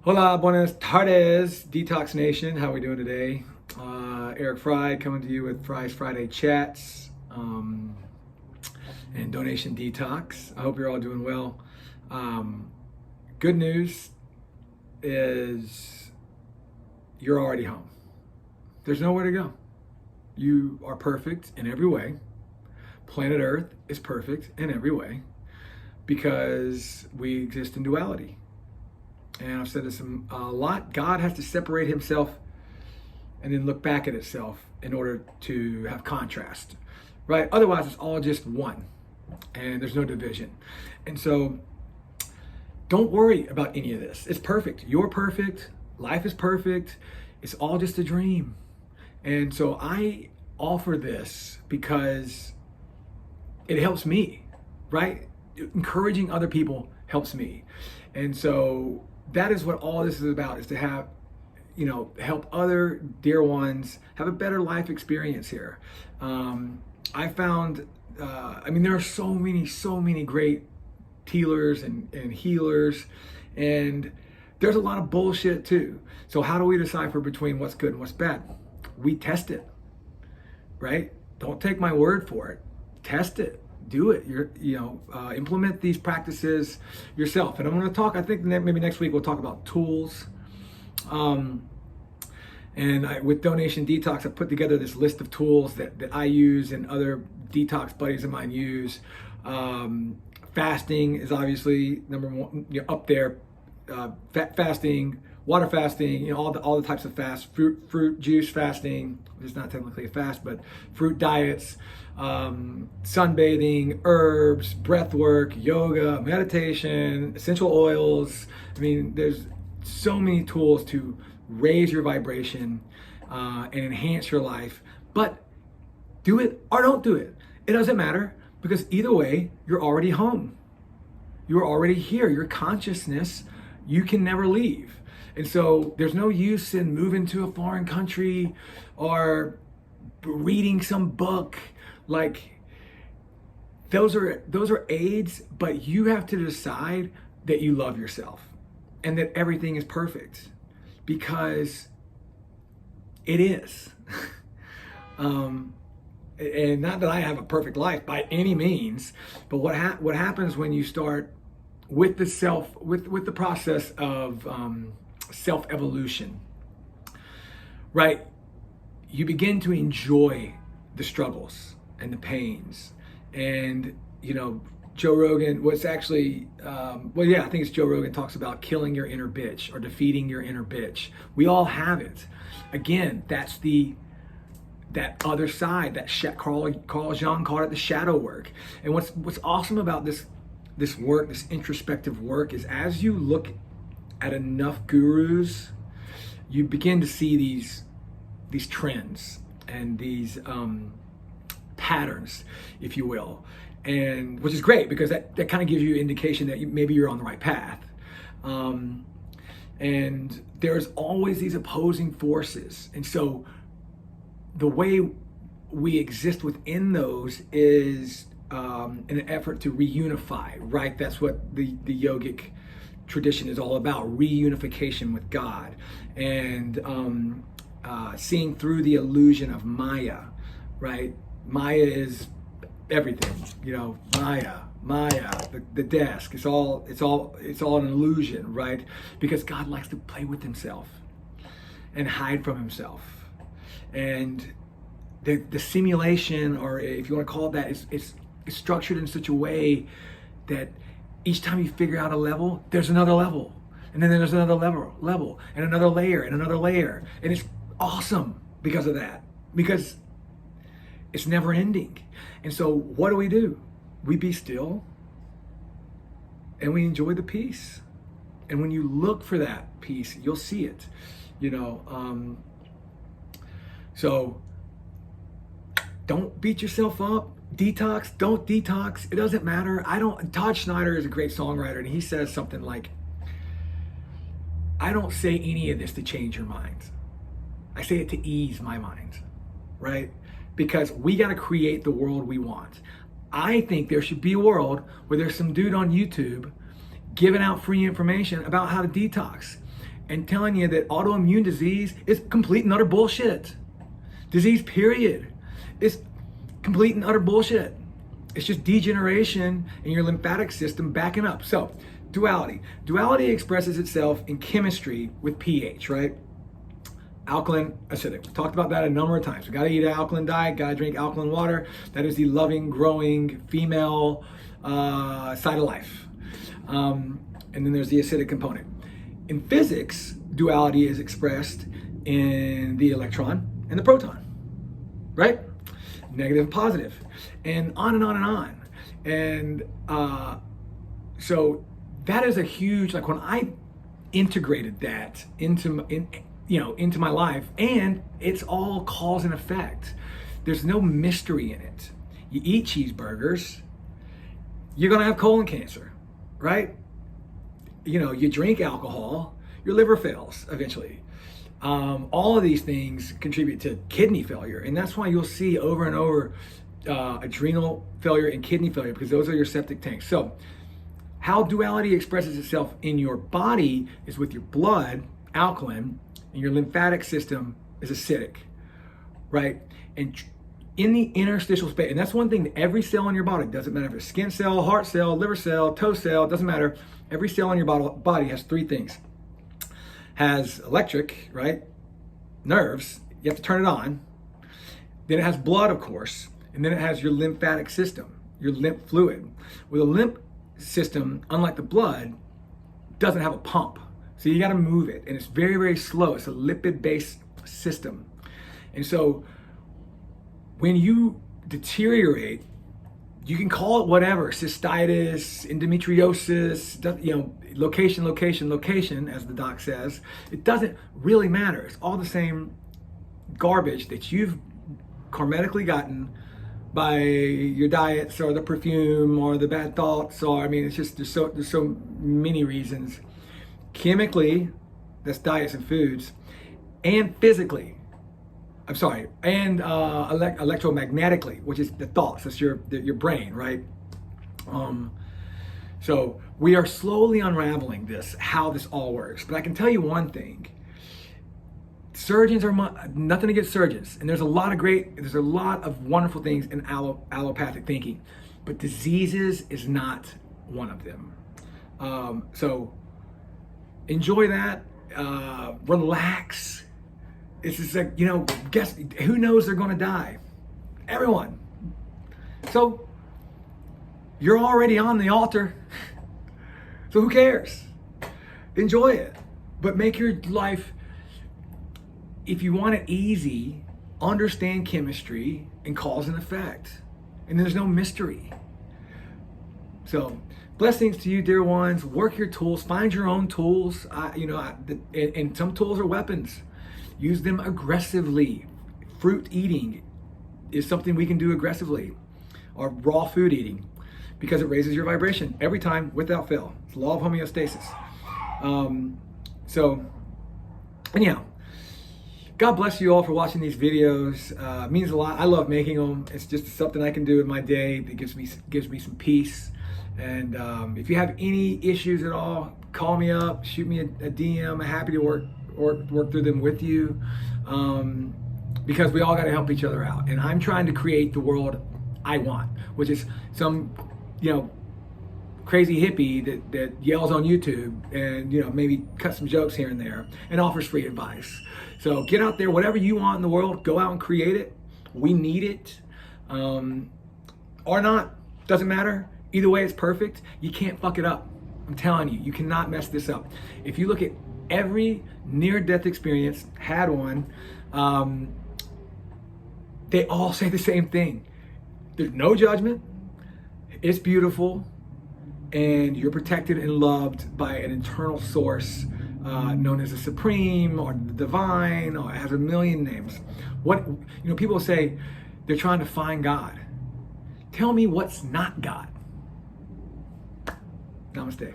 Hola, buenas tardes, Detox Nation. How are we doing today? Eric Fry coming to you with Fry's Friday Chats and Donation Detox. I hope you're all doing well. Good news is you're already home. There's nowhere to go. You are perfect in every way. Planet Earth is perfect in every way because we exist in duality. And I've said this a lot. God has to separate himself and then look back at itself in order to have contrast, right? Otherwise, it's all just one and there's no division. And so don't worry about any of this. It's perfect. You're perfect. Life is perfect. It's all just a dream. And so I offer this because it helps me, right? Encouraging other people helps me. And so that is what all this is about, is to have, help other dear ones have a better life experience here. I found, there are so many great healers and healers, and there's a lot of bullshit too. So how do we decipher between what's good and what's bad? We test it, right? Don't take my word for it. Test it. Do it. Implement these practices yourself. And I'm going to talk, I think maybe next week we'll talk about tools. With Donation Detox, I put together this list of tools that I use and other detox buddies of mine use. Fasting is obviously number one, up there. Fasting, water fasting, all the types of fast, fruit juice fasting, which is not technically a fast, but fruit diets, sunbathing, herbs, breath work, yoga, meditation, essential oils. There's so many tools to raise your vibration and enhance your life, but do it or don't do it. It doesn't matter, because either way, you're already home. You're already here. Your consciousness, you can never leave. And so there's no use in moving to a foreign country or reading some book. Like, those are aids, but you have to decide that you love yourself and that everything is perfect, because it is. And not that I have a perfect life by any means, but what happens when you start with the process of self-evolution, right? You begin to enjoy the struggles and the pains. And, Joe Rogan, I think it's Joe Rogan, talks about killing your inner bitch or defeating your inner bitch. We all have it. Again, that's that other side, that Carl Jung called it the shadow work. And what's awesome about this work, this introspective work, is as you look at enough gurus, you begin to see these trends and these patterns, if you will, and which is great, because that kind of gives you indication that maybe you're on the right path. And there's always these opposing forces, and so the way we exist within those is in an effort to reunify, right? That's what the yogic tradition is all about: reunification with God, and seeing through the illusion of Maya, right? Maya is everything, Maya, the desk. It's all an illusion, right? Because God likes to play with himself and hide from himself. And the simulation, or if you want to call it that, is structured in such a way that each time you figure out a level, there's another level, and then there's another level, and another layer, and another layer, and it's awesome because of that, because it's never ending. And so what do? We be still, and we enjoy the peace. And when you look for that peace, you'll see it. So don't beat yourself up. Detox, don't detox. It doesn't matter. Todd Schneider is a great songwriter, and he says something like, I don't say any of this to change your mind. I say it to ease my mind, right? Because we got to create the world we want. I think there should be a world where there's some dude on YouTube giving out free information about how to detox. and telling you that autoimmune disease is complete and utter bullshit. Disease, period, is complete and utter bullshit. It's just degeneration in your lymphatic system backing up. So, duality. Duality expresses itself in chemistry with pH, right? Alkaline, acidic. We talked about that a number of times. We got to eat an alkaline diet, got to drink alkaline water. That is the loving, growing female side of life. And then there's the acidic component. In physics, duality is expressed in the electron and the proton, right? Negative and positive, and on and on and on. And so that is a huge, like when I integrated that into my life, and it's all cause and effect. There's no mystery in it. You eat cheeseburgers, you're gonna have colon cancer, right? You drink alcohol, your liver fails eventually. All of these things contribute to kidney failure, and that's why you'll see over and over adrenal failure and kidney failure, because those are your septic tanks. So how duality expresses itself in your body is with your blood, alkaline, and your lymphatic system is acidic, right? And in the interstitial space, and that's one thing that every cell in your body, doesn't matter if it's skin cell, heart cell, liver cell, toe cell, doesn't matter. Every cell in your body has three things. Has electric, right? Nerves, you have to turn it on. Then it has blood, of course, and then it has your lymphatic system, your lymph fluid. Well, the lymph system, unlike the blood, doesn't have a pump. So you got to move it, and it's very, very slow. It's a lipid-based system. And so when you deteriorate, you can call it whatever, cystitis, endometriosis, location, as the doc says. It doesn't really matter. It's all the same garbage that you've karmically gotten by your diets or the perfume or the bad thoughts, or it's just there's so many reasons. Chemically, that's diets and foods, and physically, and electromagnetically, which is the thoughts. That's your brain, right? So we are slowly unraveling how this all works. But I can tell you one thing: surgeons are nothing against surgeons, and there's a lot of wonderful things in allopathic thinking, but diseases is not one of them. So enjoy that, relax. It's just like, guess who knows they're going to die? Everyone. So you're already on the altar. So who cares? Enjoy it, but make your life, if you want it easy, understand chemistry and cause and effect, and there's no mystery. So blessings to you, dear ones. Work your tools. Find your own tools. And some tools are weapons. Use them aggressively. Fruit eating is something we can do aggressively, or raw food eating, because it raises your vibration every time without fail. It's the law of homeostasis. Anyhow, God bless you all for watching these videos. It means a lot. I love making them. It's just something I can do in my day that gives me some peace. And if you have any issues at all, call me up, shoot me a DM. I'm happy to work through them with you, because we all got to help each other out. And I'm trying to create the world I want, which is some, crazy hippie that yells on YouTube and, maybe cut some jokes here and there and offers free advice. So get out there, whatever you want in the world, go out and create it. We need it, or not, doesn't matter. Either way, it's perfect. You can't fuck it up. I'm telling you, you cannot mess this up. If you look at every near-death experience, had one, they all say the same thing. There's no judgment. It's beautiful, and you're protected and loved by an eternal source known as the Supreme or the Divine, or it has a million names. People say they're trying to find God. Tell me what's not God. Namaste.